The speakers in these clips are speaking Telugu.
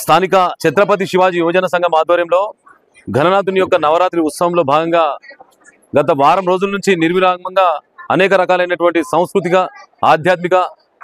స్థానిక ఛత్రపతి శివాజీ యువజన సంఘం ఆధ్వర్యంలో గణనాథుని యొక్క నవరాత్రి ఉత్సవంలో భాగంగా గత వారం రోజుల నుంచి నిర్విరామంగా అనేక రకాలైనటువంటి సాంస్కృతిక ఆధ్యాత్మిక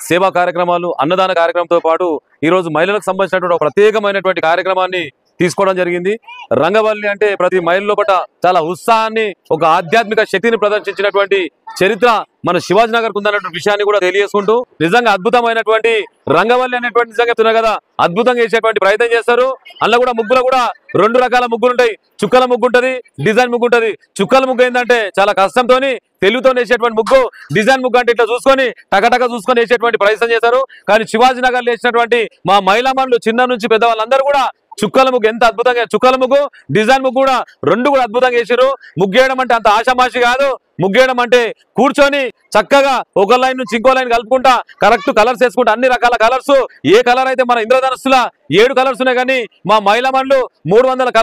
సేవా కార్యక్రమాలు అన్నదాన కార్యక్రమంతో పాటు ఈరోజు మహిళలకు సంబంధించినటువంటి ఒక ప్రత్యేకమైనటువంటి కార్యక్రమాన్ని తీసుకోవడం జరిగింది. రంగవల్లి అంటే ప్రతి మహిళ లోపల చాలా ఉత్సాహాన్ని ఒక ఆధ్యాత్మిక శక్తిని ప్రదర్శించినటువంటి చరిత్ర మన శివాజీనగర్ ఉందన్నటువంటి విషయాన్ని కూడా తెలియజేసుకుంటూ నిజంగా అద్భుతమైనటువంటి రంగవల్లి అనేటువంటి నిజంగా చెప్తున్నా కదా అద్భుతంగా చేసేటువంటి ప్రయత్నం చేస్తారు. అందులో కూడా ముగ్గులు కూడా రెండు రకాల ముగ్గులు ఉంటాయి. చుక్కల ముగ్గు ఉంటుంది, డిజైన్ ముగ్గు ఉంటుంది. చుక్కల ముగ్గు ఏంటంటే చాలా కష్టంతో తెలుగుతో వేసేటువంటి ముగ్గు, డిజైన్ ముగ్గు అంటే ఇట్లా చూసుకొని టకటక చూసుకొని వేసేటువంటి ప్రయత్నం చేశారు. కానీ శివాజీనగర్ వేసినటువంటి మా మహిళా మనులు చిన్న నుంచి పెద్దవాళ్ళందరూ కూడా చుక్కల ముగ్గు ఎంత అద్భుతంగా, చుక్కల ముగ్గు డిజైన్ ముగ్గు కూడా రెండు కూడా అద్భుతంగా వేసారు. ముగ్గేయడం అంటే అంత ఆషామాషి కాదు. ముగ్గేయడం అంటే కూర్చొని చక్కగా ఒక లైన్ నుంచి ఇంకో లైన్ కలుపుకుంటా కరెక్ట్ కలర్స్ వేసుకుంటా అన్ని రకాల కలర్స్ ఏ కలర్ అయితే మన ఇంద్రధనస్సుల 7 కలర్స్ ఉన్నాయి. కానీ మా మహిళా మనులు 300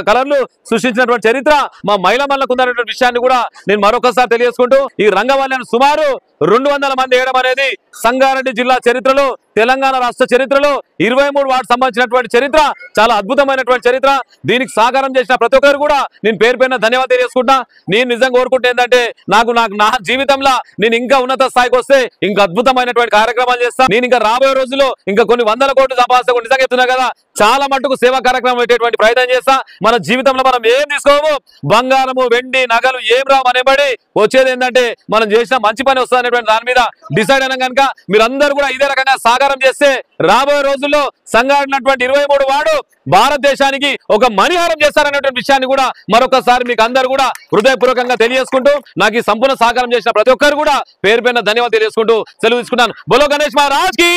కలర్లు సృష్టించినటువంటి చరిత్ర మా మహిళా మనులకు ఉందనేటువంటి విషయాన్ని కూడా నేను మరొకసారి తెలియజేసుకుంటూ ఈ రంగవల్లిని సుమారు 200 మంది వేయడం అనేది సంగారెడ్డి జిల్లా చరిత్రలో, తెలంగాణ రాష్ట్ర చరిత్రలో 23 వార్డు సంబంధించినటువంటి చరిత్ర చాలా అద్భుతమైనటువంటి చరిత్ర. దీనికి సహకారం చేసిన ప్రతి ఒక్కరు కూడా నేను పేరు పేరున ధన్యవాదాలు తెలియజేసుకుంటా. నేను నిజంగా కోరుకుంటే ఏంటంటే నాకు నా జీవితంలో నేను ఇంకా ఉన్నత స్థాయికి వస్తే ఇంకా అద్భుతమైనటువంటి కార్యక్రమాలు చేస్తా. నేను ఇంకా రాబోయే రోజుల్లో ఇంకా కొన్ని 100 కోట్లు సంపాదిస్తా. నిజంగా చెప్తున్నా కదా చాలా మట్టుకు సేవా కార్యక్రమం పెట్టేటువంటి ప్రయత్నం చేస్తా. మన జీవితంలో మనం ఏం తీసుకోము, బంగారము వెండి నగలు ఏం రావు అనేబడి వచ్చేది ఏంటంటే మనం చేసిన మంచి పని వస్తుంది అనేటువంటి దాని మీద డిసైడ్ అయినా కనుక మీరందరూ కూడా ఇదే రకంగా సహకారం చేస్తే రాబోయే రోజుల్లో సంగారెడ్డి 23 వార్డు భారతదేశానికి ఒక మణిహారం చేస్తారనేటువంటి విషయాన్ని కూడా మరొకసారి మీకు అందరూ కూడా హృదయపూర్వకంగా తెలియజేసుకుంటూ నాకు ఈ సంపూర్ణ సహకారం చేసిన ప్రతి ఒక్కరు కూడా పేరు పేరున ధన్యవాదాలు తెలియజేసుకుంటూ సెలవు తీసుకుంటాను. బోలో గణేష్ మహారాజ్ కి